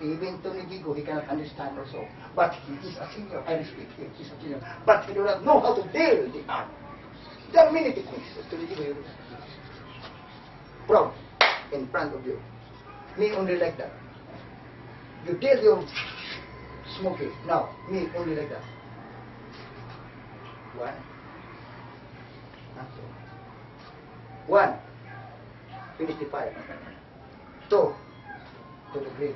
Even Tony Gigo, he cannot understand also. But he is a senior. I respect him. He's a senior. But he do not know how to deal with the art. There are many techniques. Tony Gigo, you proud in front of you. Me only like that. You tell your smoking. Now, me only like that. One. One. Finish the fire. Two. To the grave.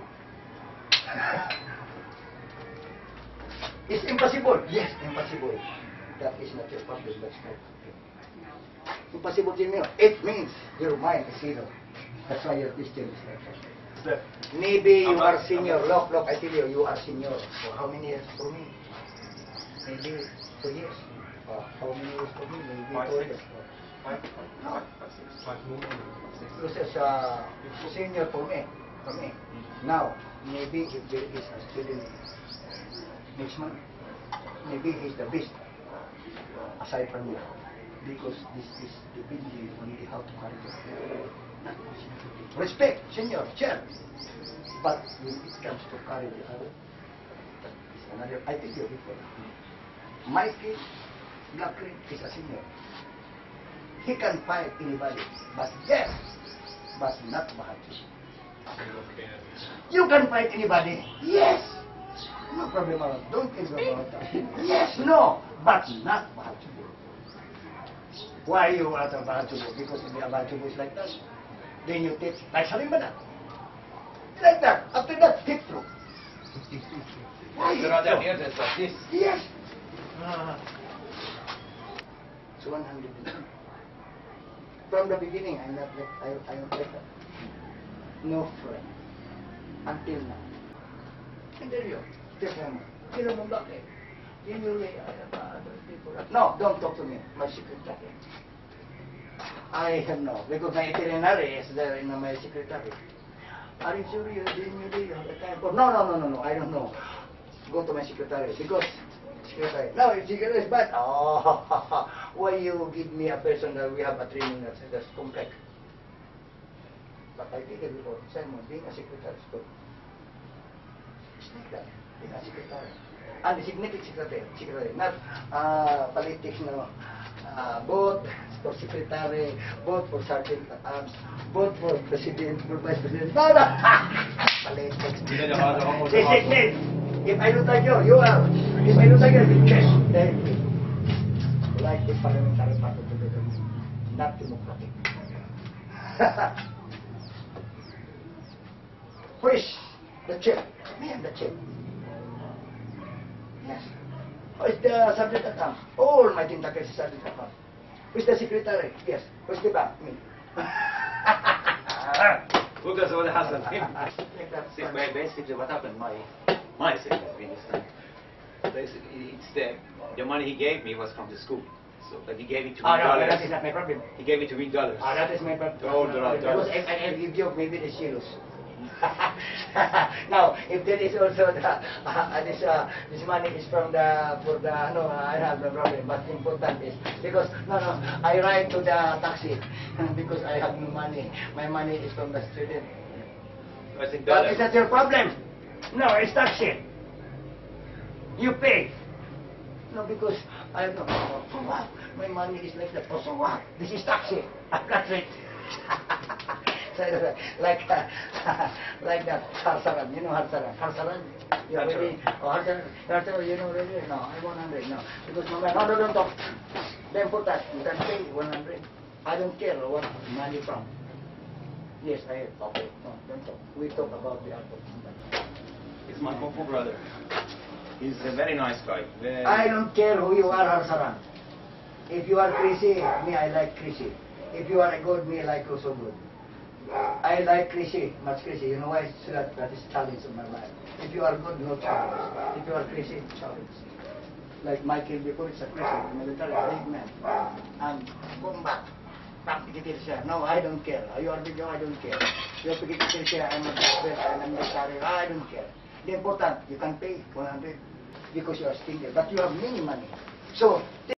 It's impossible. Yes, impossible. That is not your problem. That's my problem. Impossible to me. It means your mind is zero. That's why your Christian is like that. Maybe you are senior. Look, I tell you, you are senior. For how many years for me? Maybe 2 years. How many years for me? Maybe 4 years. No. This is senior for me. Now, maybe if there is a student next month, maybe he's the best aside from you. Because this is depending on how to carry it. Respect, senior, chair. But when it comes to carry the other, it's another. I think you're before. Mikey Blackgreen is a senior. He can fight anybody, but yes, but not Mahatma. You can fight anybody, yes. No problem about it. Don't think about that. Yes, no, but not Mahatma. Why you are the Mahatma? Because if the Mahatma is like that, then you take like Salimbana. Like that. After that, hit through. Why? There are the years like this. Yes. It's 100. From the beginning, I'm not like that. No friend. Until now. And there you go. Kilo mo bakit? Yun yung other people. No, don't talk to me. My secretary. I have no. Because my itinerary is there in my secretary. Are you sure you didn't have the time for? No. I don't know. Go to my secretary. Because secretary. No, if secretary is bad. Oh, why you give me a person that we have a training that's complex? But I did it before. Simon, being a secretary is good. It's like that. Being a secretary. And designated secretary. Not politics, no. Both for secretary, both for sergeant at arms, both for president, for vice president. No. Politics. Designate. If I don't like you are. If I don't like you check. Then like the parliamentary party to the not democratic. Who is the chair? Me and the chair. Yes. Who is the subject at arms? All my tentacles is subject at arms. Who is the secretary? Yes. Who is the bank? Me. Who does what happened? Basically, what happened? My secretary this time. Basically, it's the money he gave me was from the school. So, but he gave it to me. No, that is not my problem. He gave it to me $. That is my problem. $. Because I give you maybe the zeros. Now, if there is also this money is from for the I have no problem. But important is because I ride to the taxi because I have no money. My money is from the student. But is that your problem? No, it's taxi. You pay. No, because I have no. For what? My money is like that. Oh, so what? This is taxi. A flat rate. like that Harsaran. You know Harsaran? Harsaran? You already? Oh, Harsaran, you know already? No, I 100. No. Because no, don't talk. The important, you can pay 100. I don't care what money from. Yes, I have. Okay. No, don't talk. We talk about the art of somebody. He's my Popo brother. He's a very nice guy. I don't care who you are, Harsaran. If you are crazy, me, I like crazy. If you are a good, me, I like also good. I like crazy, much crazy. You know why? That is challenge of my life. If you are good, no challenge. If you are crazy, challenge. Like Michael before, it's a crazy military, big man. And combat. No, I don't care. You are big, I don't care. You are big, I'm a doctor, I'm a military, I don't care. The important, you can pay 100 because you are stingy, but you have many money. So,